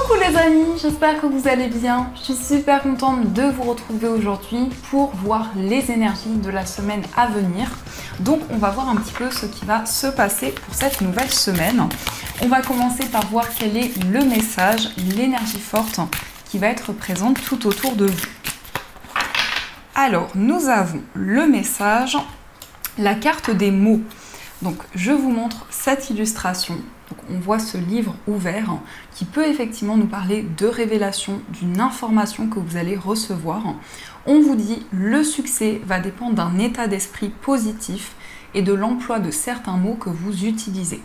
Coucou les amis, j'espère que vous allez bien. Je suis super contente de vous retrouver aujourd'hui pour voir les énergies de la semaine à venir. Donc on va voir un petit peu ce qui va se passer pour cette nouvelle semaine. On va commencer par voir quel est le message, l'énergie forte qui va être présente tout autour de vous. Alors nous avons le message, la carte des mots. Donc je vous montre cette illustration. Donc, on voit ce livre ouvert qui peut effectivement nous parler de révélation, d'une information que vous allez recevoir. On vous dit le succès va dépendre d'un état d'esprit positif et de l'emploi de certains mots que vous utilisez.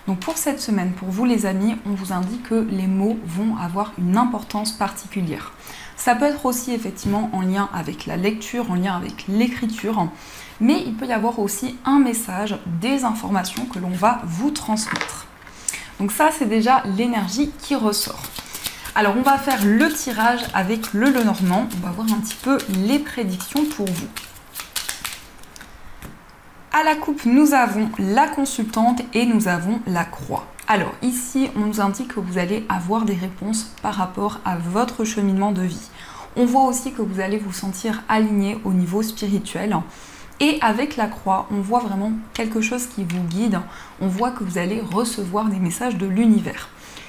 Donc pour cette semaine, pour vous les amis, on vous indique que les mots vont avoir une importance particulière. Ça peut être aussi effectivement en lien avec la lecture, en lien avec l'écriture, mais il peut y avoir aussi un message, des informations que l'on va vous transmettre. Donc ça, c'est déjà l'énergie qui ressort. Alors, on va faire le tirage avec le Lenormand. On va voir un petit peu les prédictions pour vous. À la coupe, nous avons la consultante et nous avons la croix. Alors ici, on nous indique que vous allez avoir des réponses par rapport à votre cheminement de vie. On voit aussi que vous allez vous sentir aligné au niveau spirituel. Et avec la croix, on voit vraiment quelque chose qui vous guide. On voit que vous allez recevoir des messages de l'univers.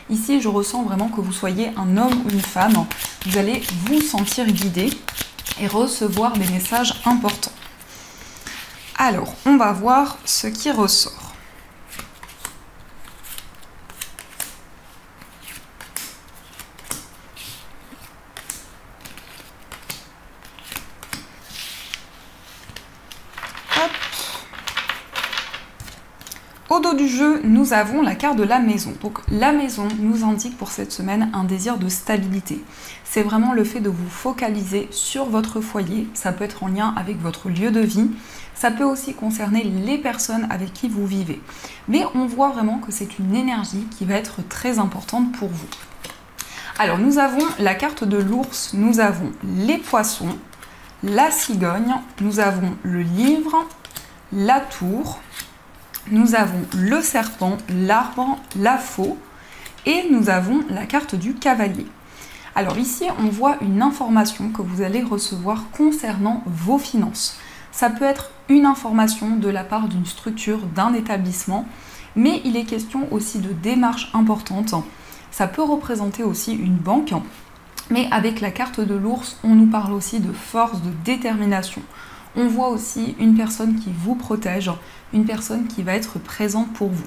Ici, je ressens vraiment que vous soyez un homme ou une femme. Vous allez vous sentir guidé et recevoir des messages importants. Alors, on va voir ce qui ressort. Au dos du jeu, nous avons la carte de la maison. Donc la maison nous indique pour cette semaine un désir de stabilité. C'est vraiment le fait de vous focaliser sur votre foyer. Ça peut être en lien avec votre lieu de vie. Ça peut aussi concerner les personnes avec qui vous vivez. Mais on voit vraiment que c'est une énergie qui va être très importante pour vous. Alors nous avons la carte de l'ours, nous avons les poissons, la cigogne, nous avons le livre, la tour. Nous avons le serpent, l'arbre, la faux et nous avons la carte du cavalier. Alors ici, on voit une information que vous allez recevoir concernant vos finances. Ça peut être une information de la part d'une structure, d'un établissement, mais il est question aussi de démarches importantes. Ça peut représenter aussi une banque, mais avec la carte de l'ours, on nous parle aussi de force, de détermination. On voit aussi une personne qui vous protège, une personne qui va être présente pour vous.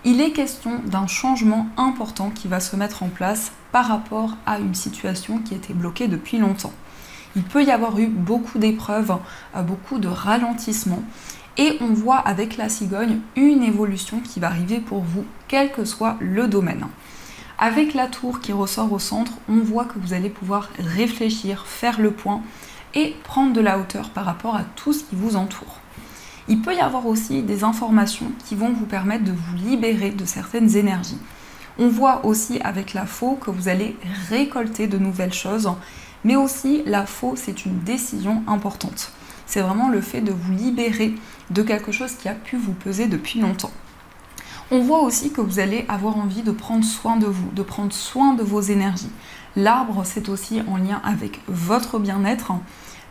Il est question d'un changement important qui va se mettre en place par rapport à une situation qui était bloquée depuis longtemps. Il peut y avoir eu beaucoup d'épreuves, beaucoup de ralentissements, et on voit avec la cigogne une évolution qui va arriver pour vous, quel que soit le domaine. Avec la tour qui ressort au centre, on voit que vous allez pouvoir réfléchir, faire le point, et prendre de la hauteur par rapport à tout ce qui vous entoure. Il peut y avoir aussi des informations qui vont vous permettre de vous libérer de certaines énergies. On voit aussi avec la faux que vous allez récolter de nouvelles choses, mais aussi la faux, c'est une décision importante. C'est vraiment le fait de vous libérer de quelque chose qui a pu vous peser depuis longtemps. On voit aussi que vous allez avoir envie de prendre soin de vous, de prendre soin de vos énergies. L'arbre, c'est aussi en lien avec votre bien-être,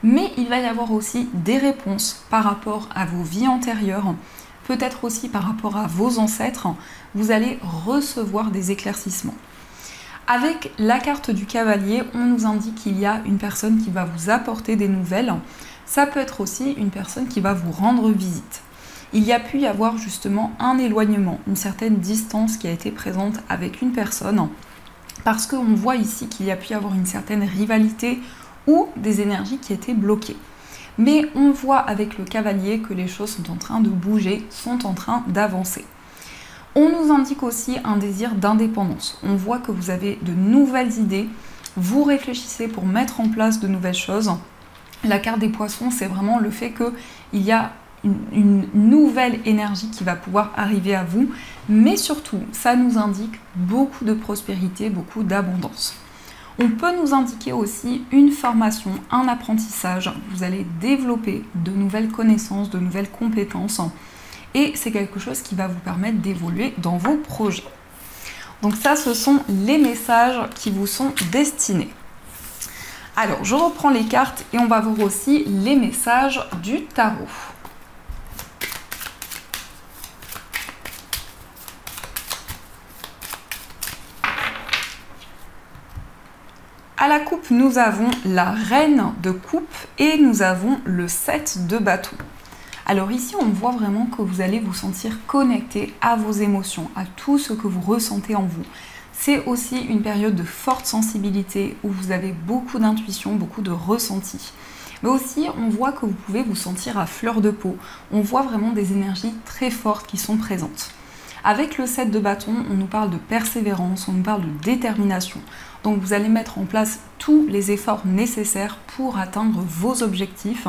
mais il va y avoir aussi des réponses par rapport à vos vies antérieures, peut-être aussi par rapport à vos ancêtres. Vous allez recevoir des éclaircissements. Avec la carte du cavalier, on nous indique qu'il y a une personne qui va vous apporter des nouvelles. Ça peut être aussi une personne qui va vous rendre visite. Il y a pu y avoir justement un éloignement, une certaine distance qui a été présente avec une personne, parce qu'on voit ici qu'il y a pu y avoir une certaine rivalité ou des énergies qui étaient bloquées. Mais on voit avec le cavalier que les choses sont en train de bouger, sont en train d'avancer. On nous indique aussi un désir d'indépendance. On voit que vous avez de nouvelles idées, vous réfléchissez pour mettre en place de nouvelles choses. La carte des poissons, c'est vraiment le fait qu'il y a une nouvelle énergie qui va pouvoir arriver à vous, mais surtout, ça nous indique beaucoup de prospérité, beaucoup d'abondance. On peut nous indiquer aussi une formation, un apprentissage. Vous allez développer de nouvelles connaissances, de nouvelles compétences, et c'est quelque chose qui va vous permettre d'évoluer dans vos projets. Donc ça, ce sont les messages qui vous sont destinés. Alors, je reprends les cartes et on va voir aussi les messages du tarot. À la coupe, nous avons la reine de coupe et nous avons le 7 de bâton. Alors ici, on voit vraiment que vous allez vous sentir connecté à vos émotions, à tout ce que vous ressentez en vous. C'est aussi une période de forte sensibilité où vous avez beaucoup d'intuition, beaucoup de ressenti. Mais aussi, on voit que vous pouvez vous sentir à fleur de peau. On voit vraiment des énergies très fortes qui sont présentes. Avec le 7 de bâton, on nous parle de persévérance, on nous parle de détermination. Donc vous allez mettre en place tous les efforts nécessaires pour atteindre vos objectifs.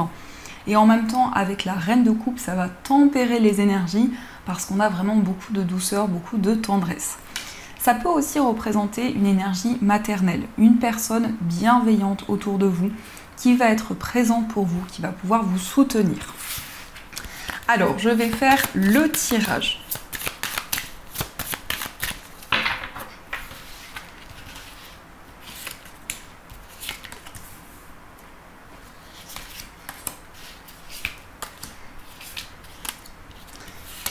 Et en même temps, avec la reine de coupe, ça va tempérer les énergies parce qu'on a vraiment beaucoup de douceur, beaucoup de tendresse. Ça peut aussi représenter une énergie maternelle, une personne bienveillante autour de vous qui va être présente pour vous, qui va pouvoir vous soutenir. Alors, je vais faire le tirage.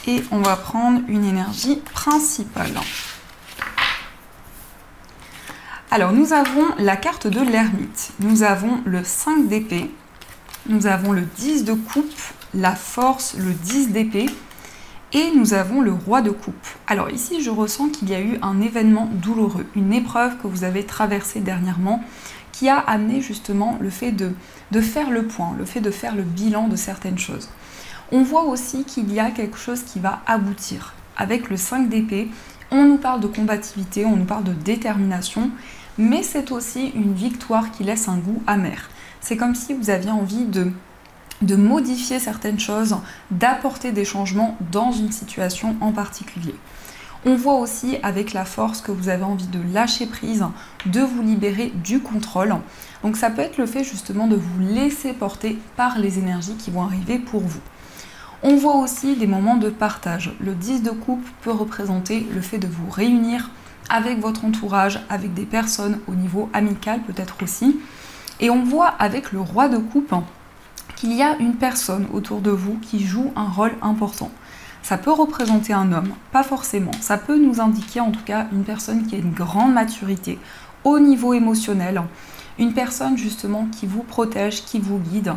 Et on va prendre une énergie principale. Alors, nous avons la carte de l'ermite. Nous avons le 5 d'épée. Nous avons le 10 de coupe, la force, le 10 d'épée. Et nous avons le roi de coupe. Alors ici, je ressens qu'il y a eu un événement douloureux, une épreuve que vous avez traversée dernièrement qui a amené justement le fait de faire le point, le fait de faire le bilan de certaines choses. On voit aussi qu'il y a quelque chose qui va aboutir. Avec le 5 d'épée, on nous parle de combativité, on nous parle de détermination, mais c'est aussi une victoire qui laisse un goût amer. C'est comme si vous aviez envie de modifier certaines choses, d'apporter des changements dans une situation en particulier. On voit aussi avec la force que vous avez envie de lâcher prise, de vous libérer du contrôle. Donc ça peut être le fait justement de vous laisser porter par les énergies qui vont arriver pour vous. On voit aussi des moments de partage. Le 10 de coupe peut représenter le fait de vous réunir avec votre entourage, avec des personnes au niveau amical peut-être aussi. Et on voit avec le roi de coupe qu'il y a une personne autour de vous qui joue un rôle important. Ça peut représenter un homme, pas forcément. Ça peut nous indiquer en tout cas une personne qui a une grande maturité au niveau émotionnel, une personne justement qui vous protège, qui vous guide.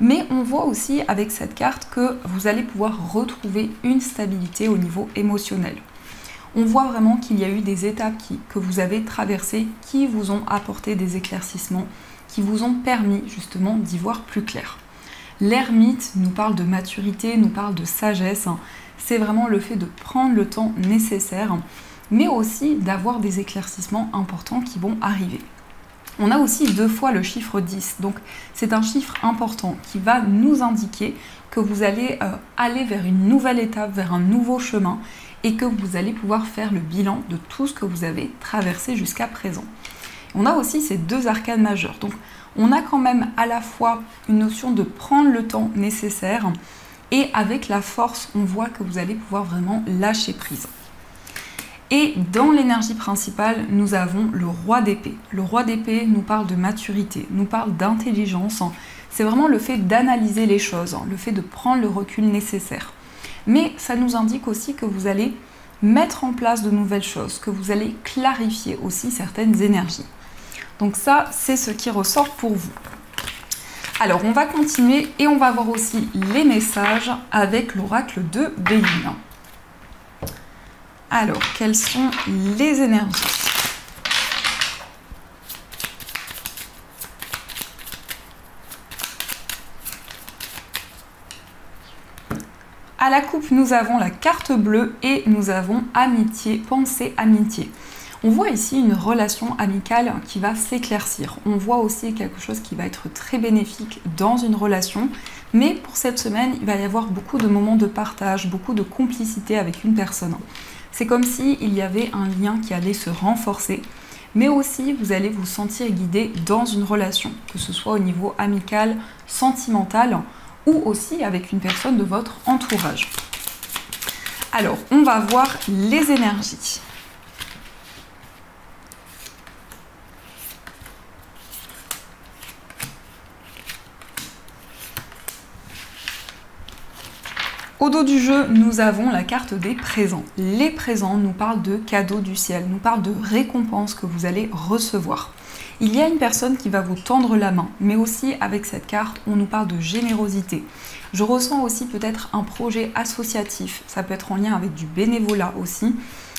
Mais on voit aussi avec cette carte que vous allez pouvoir retrouver une stabilité au niveau émotionnel. On voit vraiment qu'il y a eu des étapes que vous avez traversées qui vous ont apporté des éclaircissements, qui vous ont permis justement d'y voir plus clair. L'ermite nous parle de maturité, nous parle de sagesse. C'est vraiment le fait de prendre le temps nécessaire, mais aussi d'avoir des éclaircissements importants qui vont arriver. On a aussi 2 fois le chiffre 10, donc c'est un chiffre important qui va nous indiquer que vous allez aller vers une nouvelle étape, vers un nouveau chemin et que vous allez pouvoir faire le bilan de tout ce que vous avez traversé jusqu'à présent. On a aussi ces 2 arcanes majeures, donc on a quand même à la fois une notion de prendre le temps nécessaire et avec la force, on voit que vous allez pouvoir vraiment lâcher prise. Et dans l'énergie principale, nous avons le roi d'épée. Le roi d'épée nous parle de maturité, nous parle d'intelligence. C'est vraiment le fait d'analyser les choses, le fait de prendre le recul nécessaire. Mais ça nous indique aussi que vous allez mettre en place de nouvelles choses, que vous allez clarifier aussi certaines énergies. Donc ça, c'est ce qui ressort pour vous. Alors, on va continuer et on va voir aussi les messages avec l'oracle de Béline. Alors, quelles sont les énergies ? À la coupe, nous avons la carte bleue et nous avons amitié, pensée, amitié. On voit ici une relation amicale qui va s'éclaircir. On voit aussi quelque chose qui va être très bénéfique dans une relation. Mais pour cette semaine, il va y avoir beaucoup de moments de partage, beaucoup de complicité avec une personne. C'est comme s'il y avait un lien qui allait se renforcer, mais aussi vous allez vous sentir guidé dans une relation, que ce soit au niveau amical, sentimental ou aussi avec une personne de votre entourage. Alors, on va voir les énergies. Au dos du jeu, nous avons la carte des présents. Les présents nous parlent de cadeaux du ciel, nous parlent de récompenses que vous allez recevoir. Il y a une personne qui va vous tendre la main, mais aussi avec cette carte, on nous parle de générosité. Je ressens aussi peut-être un projet associatif, ça peut être en lien avec du bénévolat aussi,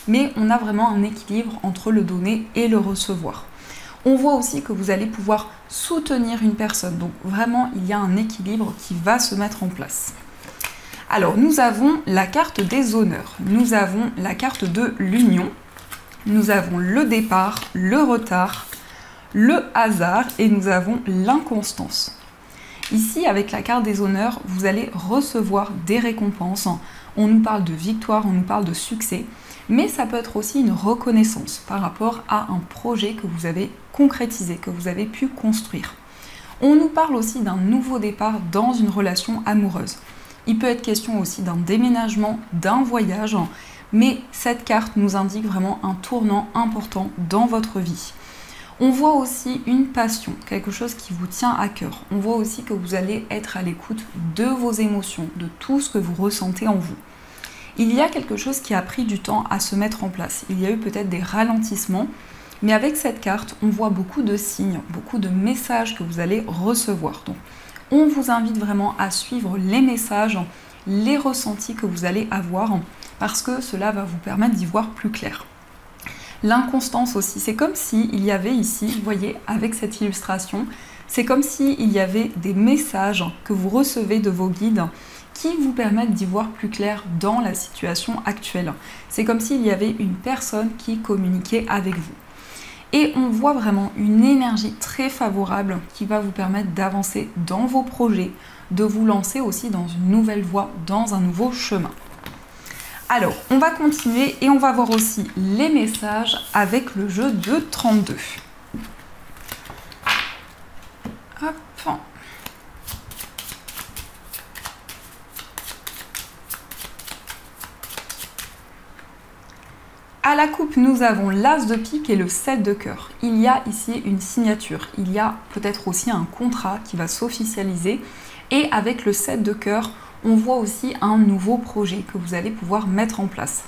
mais on a vraiment un équilibre entre le donner et le recevoir. On voit aussi que vous allez pouvoir soutenir une personne, donc vraiment il y a un équilibre qui va se mettre en place. Alors nous avons la carte des honneurs, nous avons la carte de l'union, nous avons le départ, le retard, le hasard et nous avons l'inconstance. Ici, avec la carte des honneurs, vous allez recevoir des récompenses. On nous parle de victoire, on nous parle de succès, mais ça peut être aussi une reconnaissance par rapport à un projet que vous avez concrétisé, que vous avez pu construire. On nous parle aussi d'un nouveau départ dans une relation amoureuse. Il peut être question aussi d'un déménagement, d'un voyage, mais cette carte nous indique vraiment un tournant important dans votre vie. On voit aussi une passion, quelque chose qui vous tient à cœur. On voit aussi que vous allez être à l'écoute de vos émotions, de tout ce que vous ressentez en vous. Il y a quelque chose qui a pris du temps à se mettre en place. Il y a eu peut-être des ralentissements, mais avec cette carte, on voit beaucoup de signes, beaucoup de messages que vous allez recevoir. Donc, on vous invite vraiment à suivre les messages, les ressentis que vous allez avoir, parce que cela va vous permettre d'y voir plus clair. L'inconstance aussi, c'est comme s'il y avait ici, vous voyez, avec cette illustration, c'est comme s'il y avait des messages que vous recevez de vos guides qui vous permettent d'y voir plus clair dans la situation actuelle. C'est comme s'il y avait une personne qui communiquait avec vous. Et on voit vraiment une énergie très favorable qui va vous permettre d'avancer dans vos projets, de vous lancer aussi dans une nouvelle voie, dans un nouveau chemin. Alors, on va continuer et on va voir aussi les messages avec le jeu de 32. Hop. À la coupe, nous avons l'As de pique et le 7 de cœur. Il y a ici une signature, il y a peut-être aussi un contrat qui va s'officialiser. Et avec le 7 de cœur, on voit aussi un nouveau projet que vous allez pouvoir mettre en place.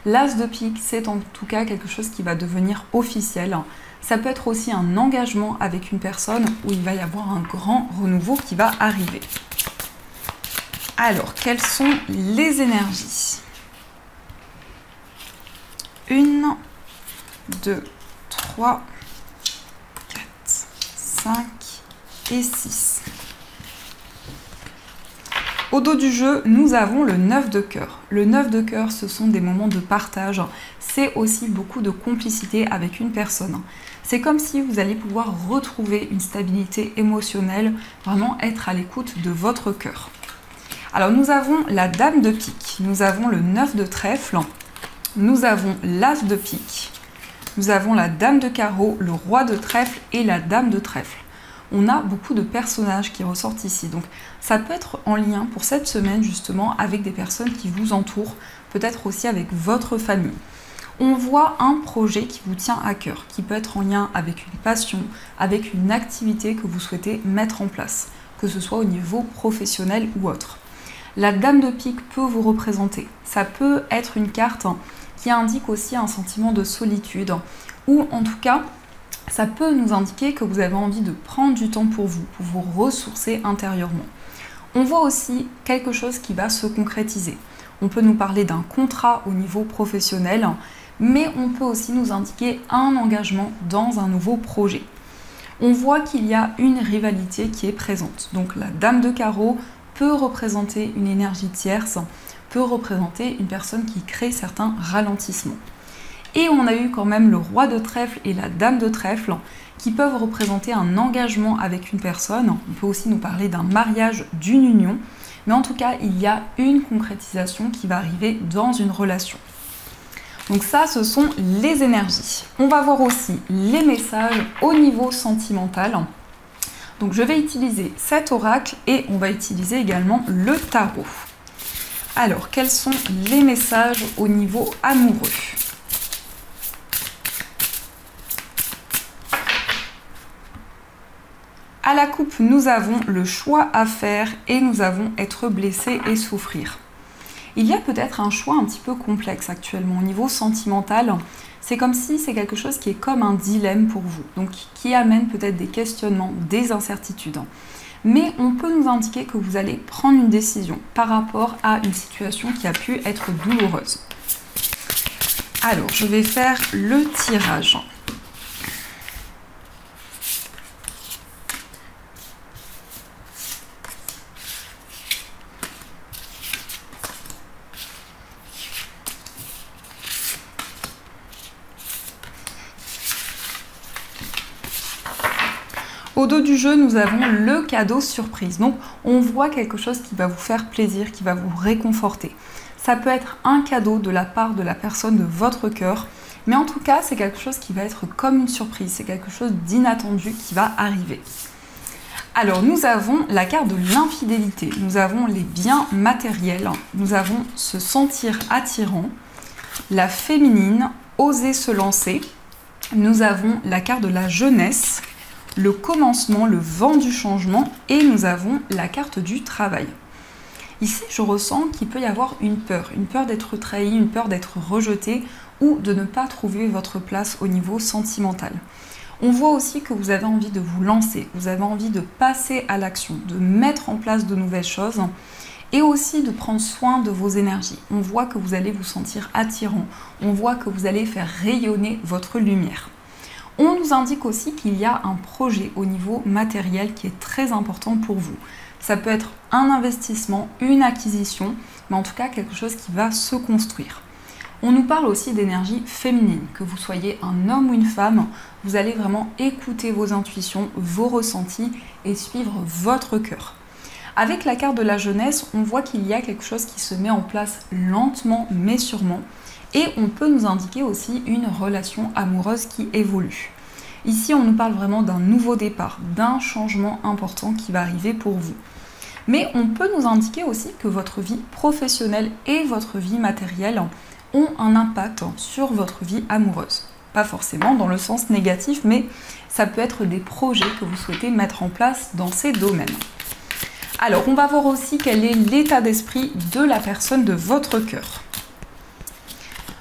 L'As de pique, c'est en tout cas quelque chose qui va devenir officiel. Ça peut être aussi un engagement avec une personne où il va y avoir un grand renouveau qui va arriver. Alors, quelles sont les énergies ? 1, 2, 3, 4, 5 et 6. Au dos du jeu, nous avons le 9 de cœur. Le 9 de cœur, ce sont des moments de partage. C'est aussi beaucoup de complicité avec une personne. C'est comme si vous allez pouvoir retrouver une stabilité émotionnelle, vraiment être à l'écoute de votre cœur. Alors nous avons la dame de pique, nous avons le 9 de trèfle, nous avons l'as de pique, nous avons la dame de carreau, le roi de trèfle et la dame de trèfle. On a beaucoup de personnages qui ressortent ici. Donc ça peut être en lien pour cette semaine justement avec des personnes qui vous entourent, peut-être aussi avec votre famille. On voit un projet qui vous tient à cœur, qui peut être en lien avec une passion, avec une activité que vous souhaitez mettre en place, que ce soit au niveau professionnel ou autre. La dame de pique peut vous représenter. Ça peut être une carte qui indique aussi un sentiment de solitude, ou en tout cas, ça peut nous indiquer que vous avez envie de prendre du temps pour vous ressourcer intérieurement. On voit aussi quelque chose qui va se concrétiser. On peut nous parler d'un contrat au niveau professionnel, mais on peut aussi nous indiquer un engagement dans un nouveau projet. On voit qu'il y a une rivalité qui est présente. Donc la dame de carreau peut représenter une énergie tierce, peut représenter une personne qui crée certains ralentissements. Et on a eu quand même le roi de trèfle et la dame de trèfle qui peuvent représenter un engagement avec une personne. On peut aussi nous parler d'un mariage, d'une union. Mais en tout cas, il y a une concrétisation qui va arriver dans une relation. Donc ça, ce sont les énergies. On va voir aussi les messages au niveau sentimental. Donc je vais utiliser cet oracle et on va utiliser également le tarot. Alors, quels sont les messages au niveau amoureux ? À la coupe, nous avons le choix à faire et nous avons être blessé et souffrir. Il y a peut-être un choix un petit peu complexe actuellement au niveau sentimental. C'est comme si c'est quelque chose qui est comme un dilemme pour vous, donc qui amène peut-être des questionnements, des incertitudes. Mais on peut nous indiquer que vous allez prendre une décision par rapport à une situation qui a pu être douloureuse. Alors, je vais faire le tirage. Au dos du jeu, nous avons le cadeau surprise. Donc, on voit quelque chose qui va vous faire plaisir, qui va vous réconforter. Ça peut être un cadeau de la part de la personne de votre cœur, mais en tout cas, c'est quelque chose qui va être comme une surprise. C'est quelque chose d'inattendu qui va arriver. Alors, nous avons la carte de l'infidélité. Nous avons les biens matériels. Nous avons se sentir attirant. La féminine, oser se lancer. Nous avons la carte de la jeunesse. Le commencement, le vent du changement, et nous avons la carte du travail. Ici, je ressens qu'il peut y avoir une peur d'être trahi, une peur d'être rejeté ou de ne pas trouver votre place au niveau sentimental. On voit aussi que vous avez envie de vous lancer, vous avez envie de passer à l'action, de mettre en place de nouvelles choses et aussi de prendre soin de vos énergies. On voit que vous allez vous sentir attirant, on voit que vous allez faire rayonner votre lumière. On nous indique aussi qu'il y a un projet au niveau matériel qui est très important pour vous. Ça peut être un investissement, une acquisition, mais en tout cas quelque chose qui va se construire. On nous parle aussi d'énergie féminine, que vous soyez un homme ou une femme, vous allez vraiment écouter vos intuitions, vos ressentis et suivre votre cœur. Avec la carte de la jeunesse, on voit qu'il y a quelque chose qui se met en place lentement mais sûrement. Et on peut nous indiquer aussi une relation amoureuse qui évolue. Ici, on nous parle vraiment d'un nouveau départ, d'un changement important qui va arriver pour vous. Mais on peut nous indiquer aussi que votre vie professionnelle et votre vie matérielle ont un impact sur votre vie amoureuse. Pas forcément dans le sens négatif, mais ça peut être des projets que vous souhaitez mettre en place dans ces domaines. Alors, on va voir aussi quel est l'état d'esprit de la personne de votre cœur.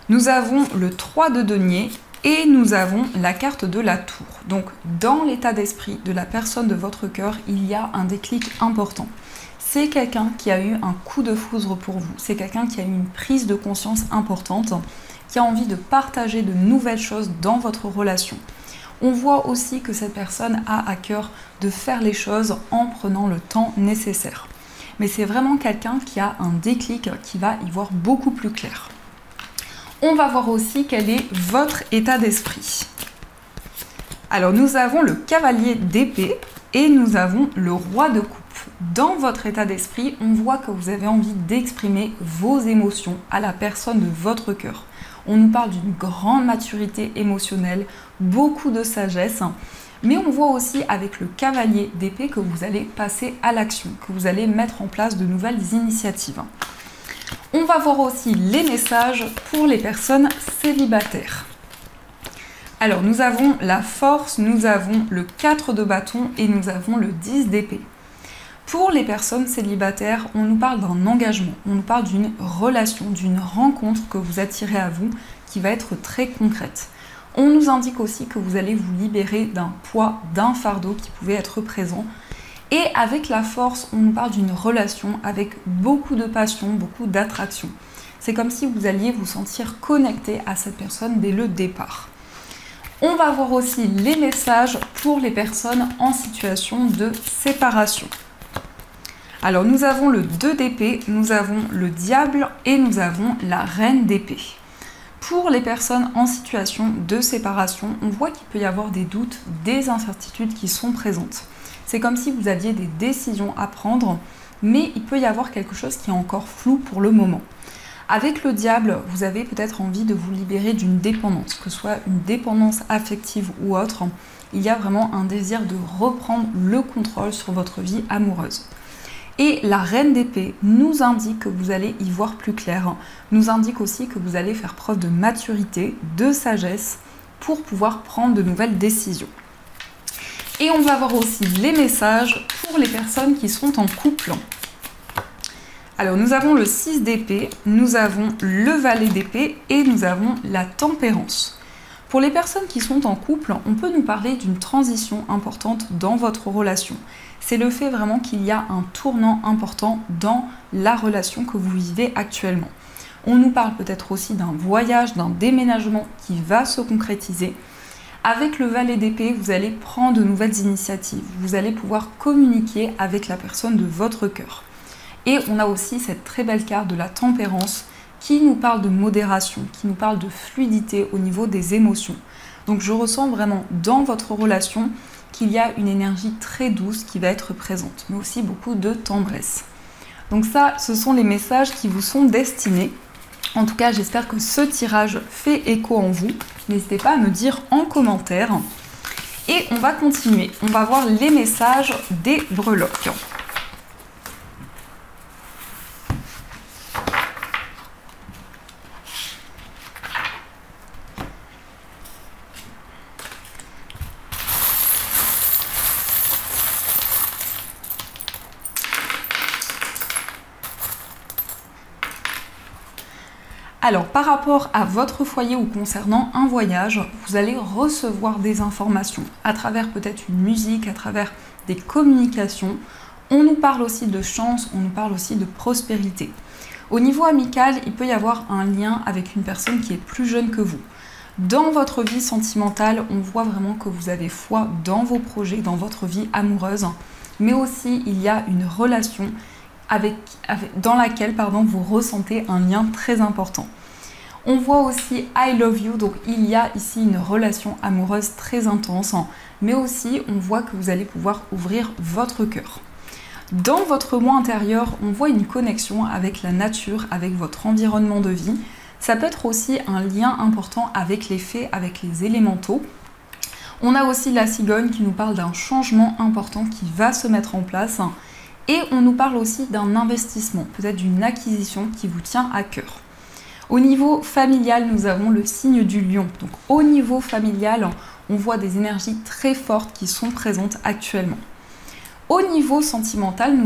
Nous avons le 3 de denier et nous avons la carte de la tour. Donc, dans l'état d'esprit de la personne de votre cœur, il y a un déclic important. C'est quelqu'un qui a eu un coup de foudre pour vous. C'est quelqu'un qui a eu une prise de conscience importante, qui a envie de partager de nouvelles choses dans votre relation. On voit aussi que cette personne a à cœur de faire les choses en prenant le temps nécessaire. Mais c'est vraiment quelqu'un qui a un déclic, qui va y voir beaucoup plus clair. On va voir aussi quel est votre état d'esprit. Alors, nous avons le cavalier d'épée et nous avons le roi de coupe. Dans votre état d'esprit, on voit que vous avez envie d'exprimer vos émotions à la personne de votre cœur. On nous parle d'une grande maturité émotionnelle, beaucoup de sagesse, mais on voit aussi avec le cavalier d'épée que vous allez passer à l'action, que vous allez mettre en place de nouvelles initiatives. On va voir aussi les messages pour les personnes célibataires. Alors, nous avons la force, nous avons le 4 de bâton et nous avons le 10 d'épée. Pour les personnes célibataires, on nous parle d'un engagement, on nous parle d'une relation, d'une rencontre que vous attirez à vous qui va être très concrète. On nous indique aussi que vous allez vous libérer d'un poids, d'un fardeau qui pouvait être présent. Et avec la force, on nous parle d'une relation avec beaucoup de passion, beaucoup d'attraction. C'est comme si vous alliez vous sentir connecté à cette personne dès le départ. On va voir aussi les messages pour les personnes en situation de séparation. Alors, nous avons le 2 d'épée, nous avons le diable et nous avons la reine d'épée. Pour les personnes en situation de séparation, on voit qu'il peut y avoir des doutes, des incertitudes qui sont présentes. C'est comme si vous aviez des décisions à prendre, mais il peut y avoir quelque chose qui est encore flou pour le moment. Avec le diable, vous avez peut-être envie de vous libérer d'une dépendance, que ce soit une dépendance affective ou autre. Il y a vraiment un désir de reprendre le contrôle sur votre vie amoureuse. Et la reine d'épée nous indique que vous allez y voir plus clair, nous indique aussi que vous allez faire preuve de maturité, de sagesse pour pouvoir prendre de nouvelles décisions. Et on va voir aussi les messages pour les personnes qui sont en couple. Alors nous avons le 6 d'épée, nous avons le valet d'épée et nous avons la tempérance. Pour les personnes qui sont en couple, on peut nous parler d'une transition importante dans votre relation. C'est le fait vraiment qu'il y a un tournant important dans la relation que vous vivez actuellement. On nous parle peut-être aussi d'un voyage, d'un déménagement qui va se concrétiser. Avec le valet d'épée, vous allez prendre de nouvelles initiatives. Vous allez pouvoir communiquer avec la personne de votre cœur. Et on a aussi cette très belle carte de la tempérance qui nous parle de modération, qui nous parle de fluidité au niveau des émotions. Donc je ressens vraiment dans votre relation qu'il y a une énergie très douce qui va être présente, mais aussi beaucoup de tendresse. Donc ça, ce sont les messages qui vous sont destinés. En tout cas, j'espère que ce tirage fait écho en vous. N'hésitez pas à me dire en commentaire. Et on va continuer. On va voir les messages des breloques. Alors, par rapport à votre foyer ou concernant un voyage, vous allez recevoir des informations à travers peut-être une musique, à travers des communications. On nous parle aussi de chance, on nous parle aussi de prospérité. Au niveau amical, il peut y avoir un lien avec une personne qui est plus jeune que vous. Dans votre vie sentimentale, on voit vraiment que vous avez foi dans vos projets, dans votre vie amoureuse, mais aussi il y a une relation dans laquelle vous ressentez un lien très important. On voit aussi I love you, donc il y a ici une relation amoureuse très intense, mais aussi on voit que vous allez pouvoir ouvrir votre cœur. Dans votre moi intérieur, on voit une connexion avec la nature, avec votre environnement de vie. Ça peut être aussi un lien important avec les fées, avec les élémentaux. On a aussi la cigogne qui nous parle d'un changement important qui va se mettre en place. Et on nous parle aussi d'un investissement, peut-être d'une acquisition qui vous tient à cœur. Au niveau familial, nous avons le signe du lion. Donc au niveau familial, on voit des énergies très fortes qui sont présentes actuellement. Au niveau sentimental,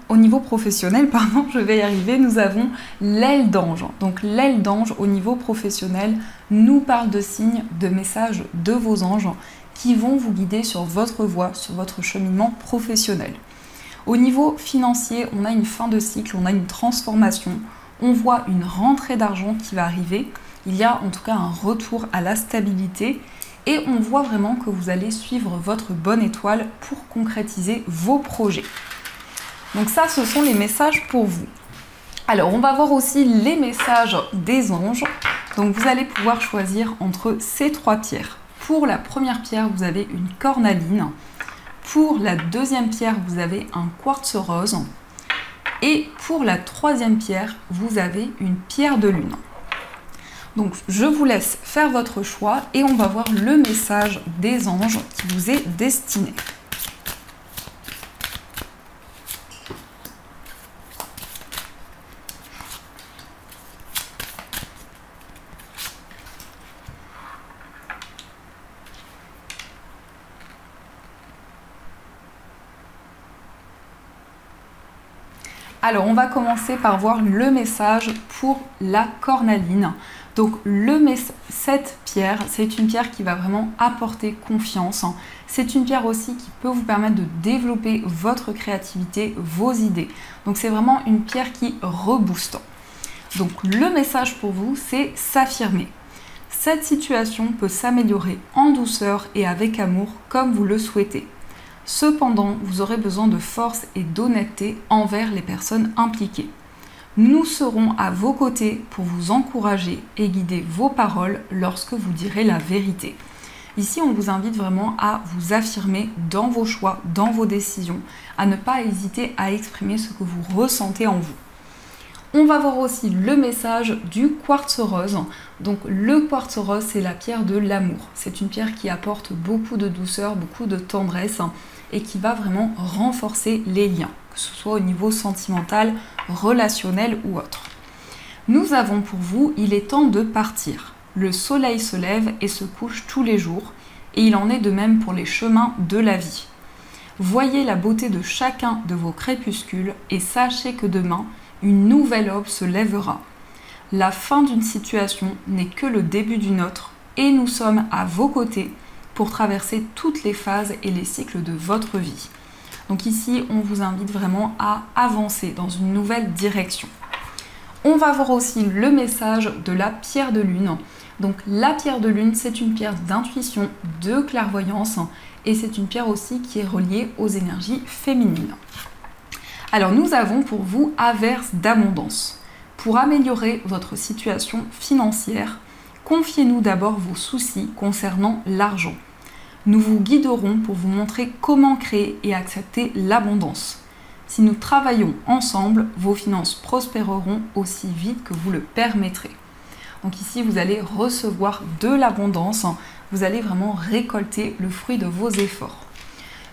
au niveau professionnel, je vais y arriver, nous avons l'aile d'ange. Donc l'aile d'ange au niveau professionnel nous parle de signes, de messages de vos anges qui vont vous guider sur votre voie, sur votre cheminement professionnel. Au niveau financier, on a une fin de cycle, on a une transformation, on voit une rentrée d'argent qui va arriver. Il y a en tout cas un retour à la stabilité et on voit vraiment que vous allez suivre votre bonne étoile pour concrétiser vos projets. Donc ça, ce sont les messages pour vous. Alors, on va voir aussi les messages des anges. Donc vous allez pouvoir choisir entre ces trois pierres. Pour la première pierre, vous avez une cornaline. Pour la deuxième pierre, vous avez un quartz rose. Et pour la troisième pierre, vous avez une pierre de lune. Donc je vous laisse faire votre choix et on va voir le message des anges qui vous est destiné. Alors, on va commencer par voir le message pour la cornaline. Donc, cette pierre, c'est une pierre qui va vraiment apporter confiance. C'est une pierre aussi qui peut vous permettre de développer votre créativité, vos idées. Donc, c'est vraiment une pierre qui rebooste. Donc, le message pour vous, c'est s'affirmer. Cette situation peut s'améliorer en douceur et avec amour comme vous le souhaitez. Cependant, vous aurez besoin de force et d'honnêteté envers les personnes impliquées. Nous serons à vos côtés pour vous encourager et guider vos paroles lorsque vous direz la vérité. Ici, on vous invite vraiment à vous affirmer dans vos choix, dans vos décisions, à ne pas hésiter à exprimer ce que vous ressentez en vous. On va voir aussi le message du quartz rose. Donc le quartz rose, c'est la pierre de l'amour. C'est une pierre qui apporte beaucoup de douceur, beaucoup de tendresse et qui va vraiment renforcer les liens, que ce soit au niveau sentimental, relationnel ou autre. Nous avons pour vous, il est temps de partir. Le soleil se lève et se couche tous les jours et il en est de même pour les chemins de la vie. Voyez la beauté de chacun de vos crépuscules et sachez que demain, une nouvelle aube se lèvera. La fin d'une situation n'est que le début d'une autre et nous sommes à vos côtés pour traverser toutes les phases et les cycles de votre vie. Donc ici, on vous invite vraiment à avancer dans une nouvelle direction. On va voir aussi le message de la pierre de lune. Donc la pierre de lune, c'est une pierre d'intuition, de clairvoyance et c'est une pierre aussi qui est reliée aux énergies féminines. Alors nous avons pour vous averse d'abondance. Pour améliorer votre situation financière, confiez-nous d'abord vos soucis concernant l'argent. Nous vous guiderons pour vous montrer comment créer et accepter l'abondance. Si nous travaillons ensemble, vos finances prospéreront aussi vite que vous le permettrez. Donc ici, vous allez recevoir de l'abondance, vous allez vraiment récolter le fruit de vos efforts.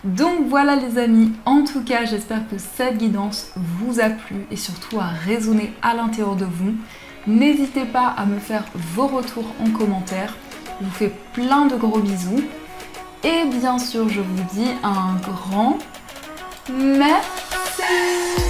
Donc voilà les amis, en tout cas, j'espère que cette guidance vous a plu et surtout a résonné à l'intérieur de vous. N'hésitez pas à me faire vos retours en commentaire. Je vous fais plein de gros bisous. Et bien sûr, je vous dis un grand merci.